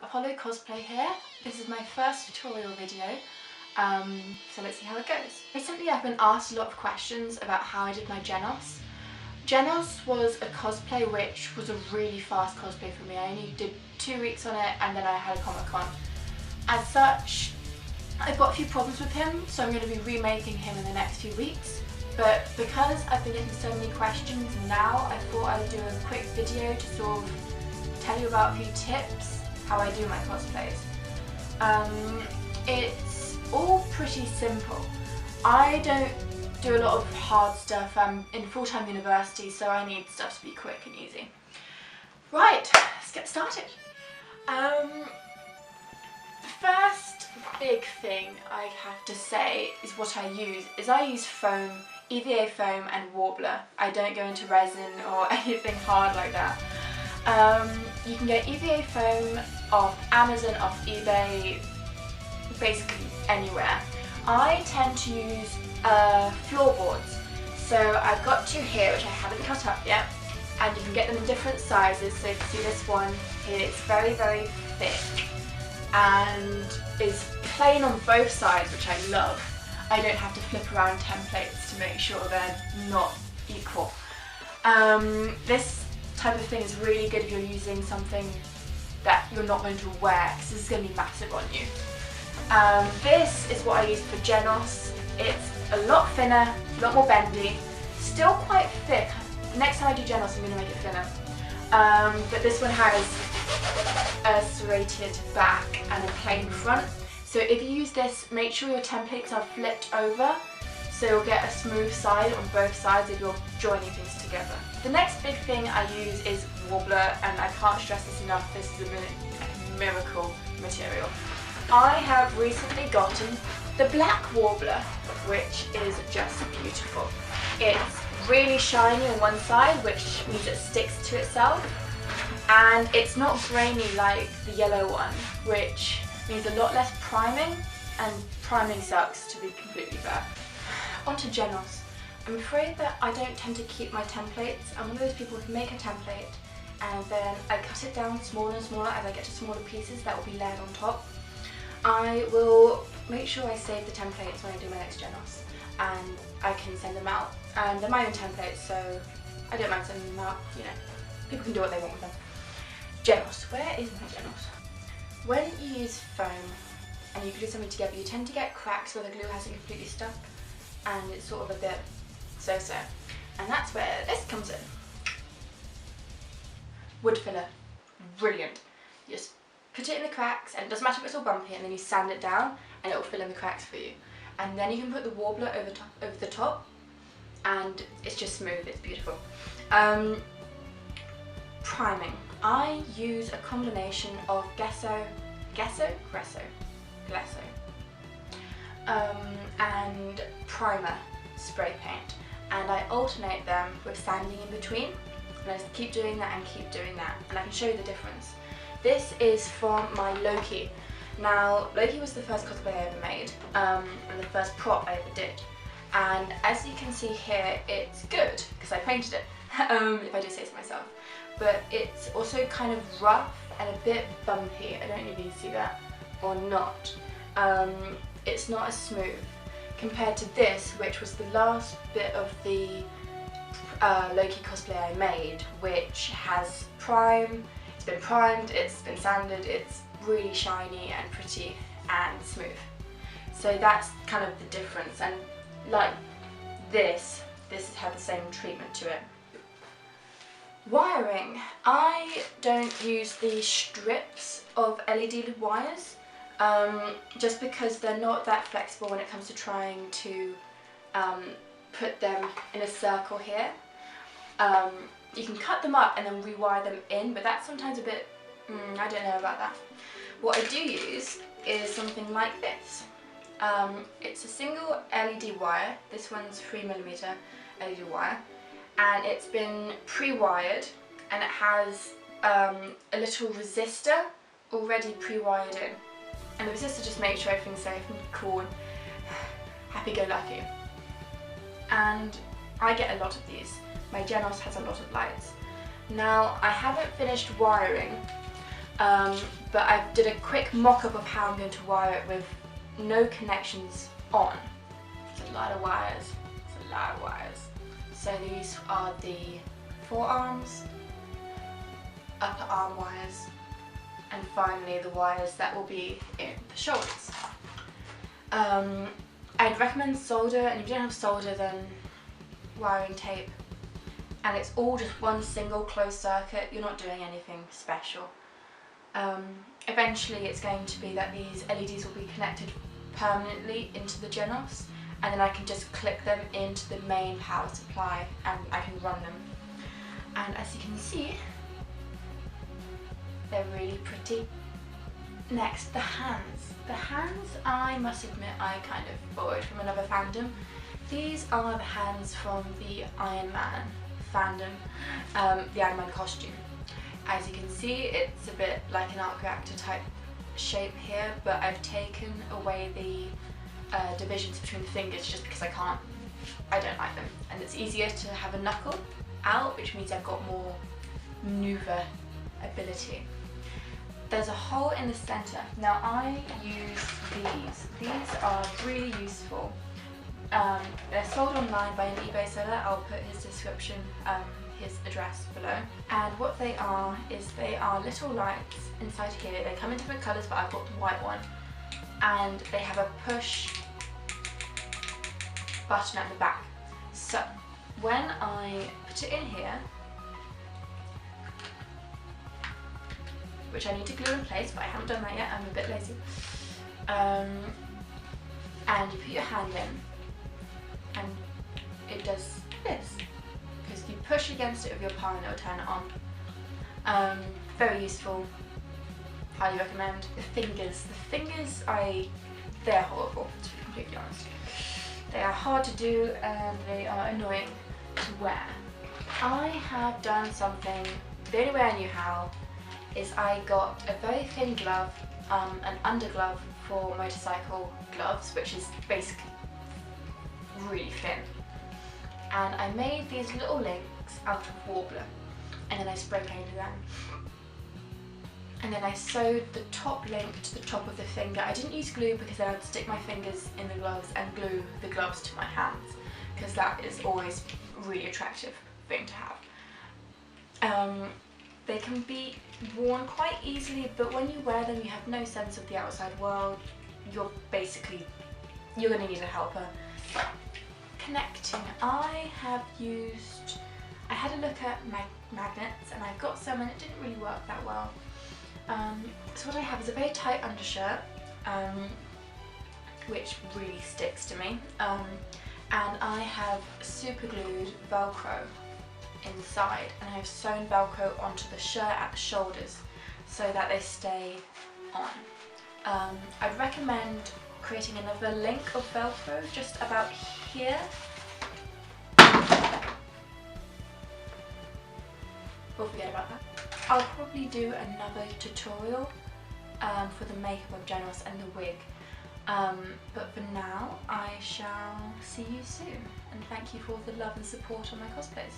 Apollo Cosplay here. This is my first tutorial video, so let's see how it goes. Recently I've been asked a lot of questions about how I did my Genos. Genos was a cosplay which was a really fast cosplay for me. I only did 2 weeks on it and then I had a Comic-Con. As such, I've got a few problems with him, so I'm going to be remaking him in the next few weeks. But because I've been getting so many questions now, I thought I'd do a quick video to sort of tell you about a few tips how I do my cosplays. It's all pretty simple. I don't do a lot of hard stuff. I'm in full-time university, so I need stuff to be quick and easy. Right, let's get started. The first big thing I have to say is what I use foam, EVA foam and Warbler. I don't go into resin or anything hard like that. You can get EVA foam off Amazon, off eBay, basically anywhere. I tend to use floorboards. So I've got two here which I haven't cut up yet, and you can get them in different sizes. So you can see this one here, it's very, very thick and is plain on both sides, which I love. I don't have to flip around templates to make sure they're not equal. This type of thing is really good if you're using something that you're not going to wear, because this is going to be massive on you. This is what I use for Genos. It's a lot thinner, a lot more bendy, still quite thick. Next time I do Genos I'm going to make it thinner. But this one has a serrated back and a plain front. So if you use this, make sure your templates are flipped over so you'll get a smooth side on both sides if you're joining things together. The next big thing I use is Warbler, and I can't stress this enough, this is a miracle material. I have recently gotten the black Warbler, which is just beautiful. It's really shiny on one side, which means it sticks to itself, and it's not grainy like the yellow one, which means a lot less priming, and priming sucks, to be completely fair. Onto Genos. I'm afraid that I don't tend to keep my templates. I'm one of those people who make a template and then I cut it down smaller and smaller as I get to smaller pieces that will be layered on top. I will make sure I save the templates when I do my next Genos, and I can send them out. And they're my own templates, so I don't mind sending them out, you know. People can do what they want with them. Genos. Where is my Genos? When you use foam and you glue something together, you tend to get cracks where the glue hasn't completely stuck, and it's sort of a bit so-so. And that's where this comes in. Wood filler. Brilliant. You just put it in the cracks, and it doesn't matter if it's all bumpy, and then you sand it down and it will fill in the cracks for you. And then you can put the Warbler over the top, and it's just smooth, it's beautiful. Priming. I use a combination of Gesso, and primer spray paint, and I alternate them with sanding in between, and I just keep doing that and keep doing that, and I can show you the difference. This is from my Loki. Now, Loki was the first cosplay I ever made, and the first prop I ever did, and as you can see here, it's good because I painted it, if I do say so myself. But it's also kind of rough and a bit bumpy. I don't know if you can see that or not. It's not as smooth compared to this, which was the last bit of the Loki cosplay I made, which has prime. It's been primed, it's been sanded, it's really shiny and pretty and smooth. So that's kind of the difference, and like this has had the same treatment to it. Wiring. I don't use the strips of LED wires just because they're not that flexible when it comes to trying to put them in a circle here. You can cut them up and then rewire them in, but that's sometimes a bit, I don't know about that. What I do use is something like this. It's a single LED wire. This one's 3mm LED wire. And it's been pre-wired, and it has a little resistor already pre-wired in. And the resistor just makes sure everything's safe and cool and happy-go-lucky. And I get a lot of these. My Genos has a lot of lights. Now, I haven't finished wiring, but I did a quick mock-up of how I'm going to wire it with no connections on. It's a lot of wires. It's a lot of wires. So these are the forearms, upper arm wires, and finally the wires that will be in the shoulders. I'd recommend solder, and if you don't have solder then wiring tape. And it's all just one single closed circuit, you're not doing anything special. Eventually it's going to be that these LEDs will be connected permanently into the Genos, and then I can just click them into the main power supply and I can run them. And as you can see, they're really pretty. Next, the hands. The hands, I must admit, I kind of borrowed from another fandom. These are the hands from the Iron Man fandom, the Iron Man costume. As you can see, it's a bit like an arc reactor type shape here, but I've taken away the divisions between the fingers just because I don't like them. And it's easier to have a knuckle out, which means I've got more maneuver ability. There's a hole in the center. Now I use these. These are really useful. They're sold online by an eBay seller. I'll put his description, his address below. And what they are is they are little lights inside here. They come in different colours, but I've got the white one. And they have a push button at the back. So when I put it in here, which I need to glue in place, but I haven't done that yet, I'm a bit lazy. And you put your hand in, and it does this, because you push against it with your palm and it'll turn it on. Very useful, highly recommend. The fingers, they're horrible, to be completely honest. They are hard to do and they are annoying to wear. I have done something, the only way I knew how, is I got a very thin glove, an underglove for motorcycle gloves, which is basically really thin. And I made these little links out of warbler, and then I spray painted them. And then I sewed the top link to the top of the finger. I didn't use glue because then I'd stick my fingers in the gloves and glue the gloves to my hands, because that is always a really attractive thing to have. They can be worn quite easily, but when you wear them you have no sense of the outside world. You're going to need a helper. Connecting, I had a look at magnets and I've got some and it didn't really work that well. So what I have is a very tight undershirt, which really sticks to me, and I have super glued Velcro inside, and I've sewn Velcro onto the shirt at the shoulders so that they stay on. I'd recommend creating another link of Velcro just about here. We'll forget about that. I'll probably do another tutorial for the makeup of Genos and the wig, but for now I shall see you soon, and thank you for all the love and support on my cosplays.